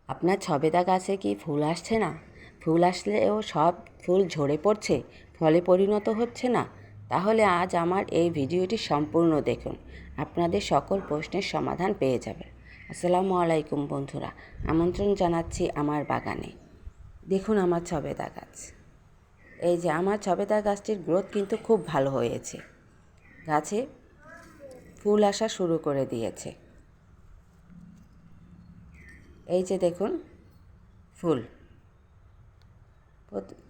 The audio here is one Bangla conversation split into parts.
আপনার ছবেদা গাছে কি ফুল আসছে না? ফুল আসলেও সব ফুল ঝরে পড়ছে, ফলে পরিণত হচ্ছে না? তাহলে আজ আমার এই ভিডিওটি সম্পূর্ণ দেখুন। আপনাদের সকল প্রশ্নের সমাধান পেয়ে যাবেন। আসসালামু আলাইকুম বন্ধুরা, আমন্ত্রণ জানাচ্ছি আমার বাগানে। দেখুন আমার ছবেদা গাছ। এই যে আমার ছবেদা গাছটির গ্রোথ কিন্তু খুব ভালো হয়েছে। গাছে ফুল আসা শুরু করে দিয়েছে। এই যে দেখুন ফুল,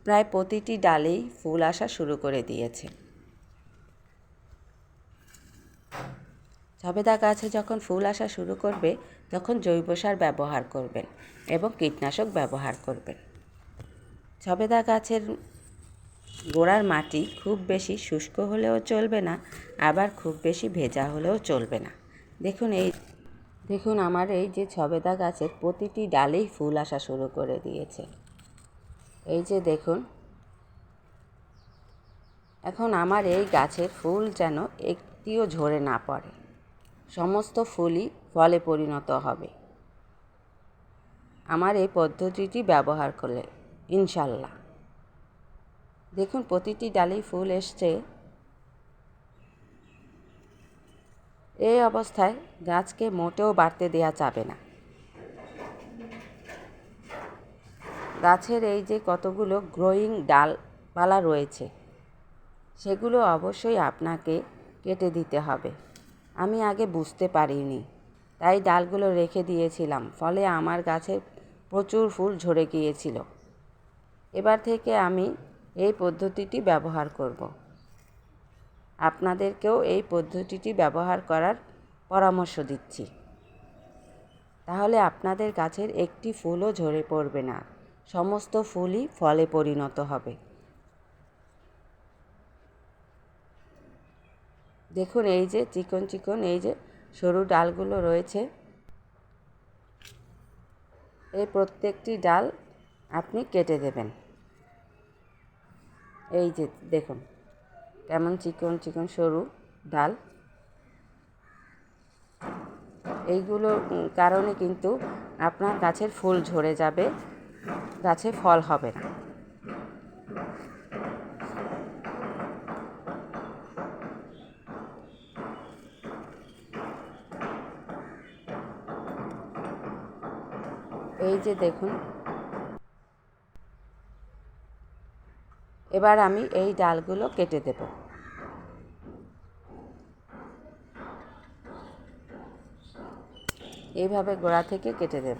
প্রায় প্রতিটি ডালেই ফুল আসা শুরু করে দিয়েছে। ছবেদা গাছে যখন ফুল আসা শুরু করবে তখন জৈব সার ব্যবহার করবেন এবং কীটনাশক ব্যবহার করবেন। ছবেদা গাছের গোড়ার মাটি খুব বেশি শুষ্ক হলেও চলবে না, আবার খুব বেশি ভেজা হলেও চলবে না। দেখুন আমার এই যে ছবেদা গাছের প্রতিটি ডালেই ফুল আসা শুরু করে দিয়েছে। এই যে দেখুন, এখন আমার এই গাছের ফুল যেন একটিও ঝরে না পড়ে, সমস্ত ফুলই ফলে পরিণত হবে আমার এই পদ্ধতিটি ব্যবহার করলে, ইনশাল্লাহ। দেখুন প্রতিটি ডালেই ফুল এসছে। এই অবস্থায় গাছকে মোটেও বাড়তে দেওয়া যাবে না। গাছের এই যে কতগুলো গ্রোয়িং ডালপালা রয়েছে, সেগুলো অবশ্যই আপনাকে কেটে দিতে হবে। আমি আগে বুঝতে পারিনি, তাই ডালগুলো রেখে দিয়েছিলাম, ফলে আমার গাছের প্রচুর ফুল ঝরে গিয়েছিল। এবার থেকে আমি এই পদ্ধতিটি ব্যবহার করব। আপনাদেরকেও এই পদ্ধতিটি ব্যবহার করার পরামর্শ দিচ্ছি। তাহলে আপনাদের গাছের একটি ফুলও ঝরে পড়বে না, সমস্ত ফুলই ফলে পরিণত হবে। দেখুন এই যে চিকন চিকন এই যে সরু ডালগুলো রয়েছে, এই প্রত্যেকটি ডাল আপনি কেটে দেবেন। এই যে দেখুন কেমন চিকন চিকন সরু ডাল। এইগুলোর কারণে কিন্তু আপনার গাছের ফুল ঝরে যাবে, গাছে ফল হবে না। এই যে দেখুন, এবার আমি এই ডালগুলো কেটে দেব। এইভাবে গোড়া থেকে কেটে দেব।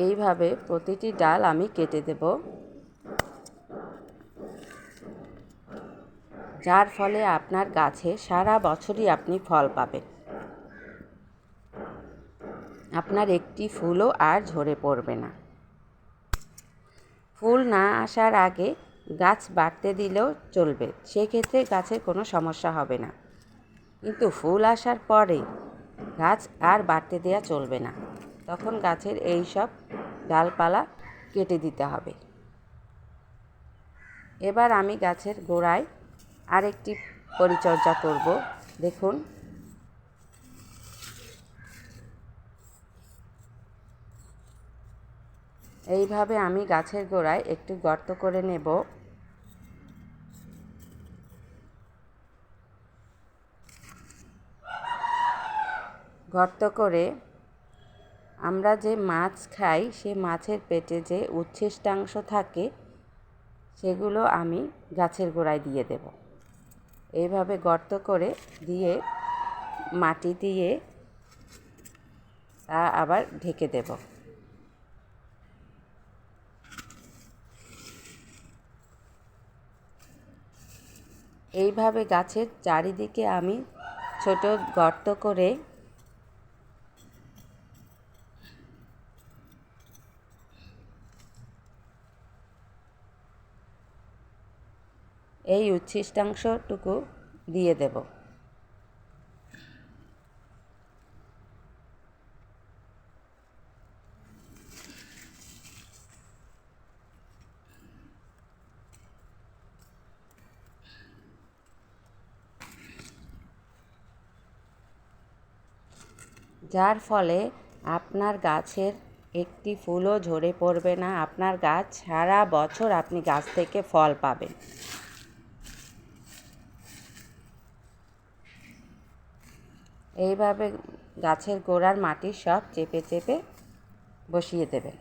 এইভাবে প্রতিটি ডাল আমি কেটে দেব, যার ফলে আপনার গাছে সারা বছরই আপনি ফল পাবেন। আপনার একটি ফুলও আর ঝরে পড়বে না। ফুল না আসার আগে গাছ বাড়তে দিলেও চলবে, সেক্ষেত্রে গাছের কোনো সমস্যা হবে না। কিন্তু ফুল আসার পরে গাছ আর বাড়তে দেওয়া চলবে না, তখন গাছের এই সব ডালপালা কেটে দিতে হবে। এবার আমি গাছের গোড়ায় আরেকটি পরিচর্যা করব। দেখুন এইভাবে আমি গাছের গোড়ায় একটু গর্ত করে নেব। গর্ত করে আমরা যে মাছ খাই, সে মাছের পেটে যে উচ্ছিষ্টাংশ থাকে, সেগুলো আমি গাছের গোড়ায় দিয়ে দেব। এইভাবে গর্ত করে দিয়ে মাটি দিয়ে তা আবার ঢেকে দেব। এইভাবে গাছের চারিদিকে আমি ছোট গর্ত করে এই উচ্ছিষ্টাংশটুকু দিয়ে দেব। যার ফলে আপনার গাছের একটি ফুলও ঝরে পড়বে না, আপনার গাছ সারা বছর আপনি গাছ থেকে ফল পাবেন। এইভাবে গাছের গোড়ার মাটি সব চেপে চেপে বসিয়ে দেবেন।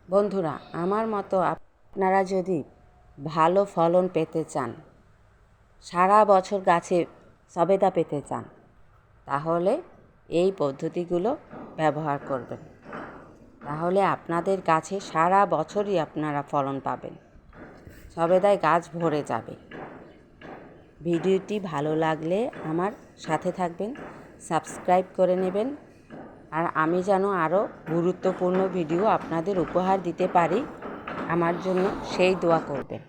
বন্ধুরা, আমার মতো আপনারা যদি ভালো ফলন পেতে চান, সারা বছর গাছে সবেদা পেতে চান, তাহলে এই পদ্ধতিগুলো ব্যবহার করবেন। তাহলে আপনাদের গাছে সারা বছরই আপনারা ফলন পাবেন, সবেদায় গাছ ভরে যাবে। ভিডিওটি ভালো লাগলে আমার সাথে থাকবেন, সাবস্ক্রাইব করে নেবেন, আর আমি যেন আরও গুরুত্বপূর্ণ ভিডিও আপনাদের উপহার দিতে পারি, আমার জন্য সেই দোয়া করবেন।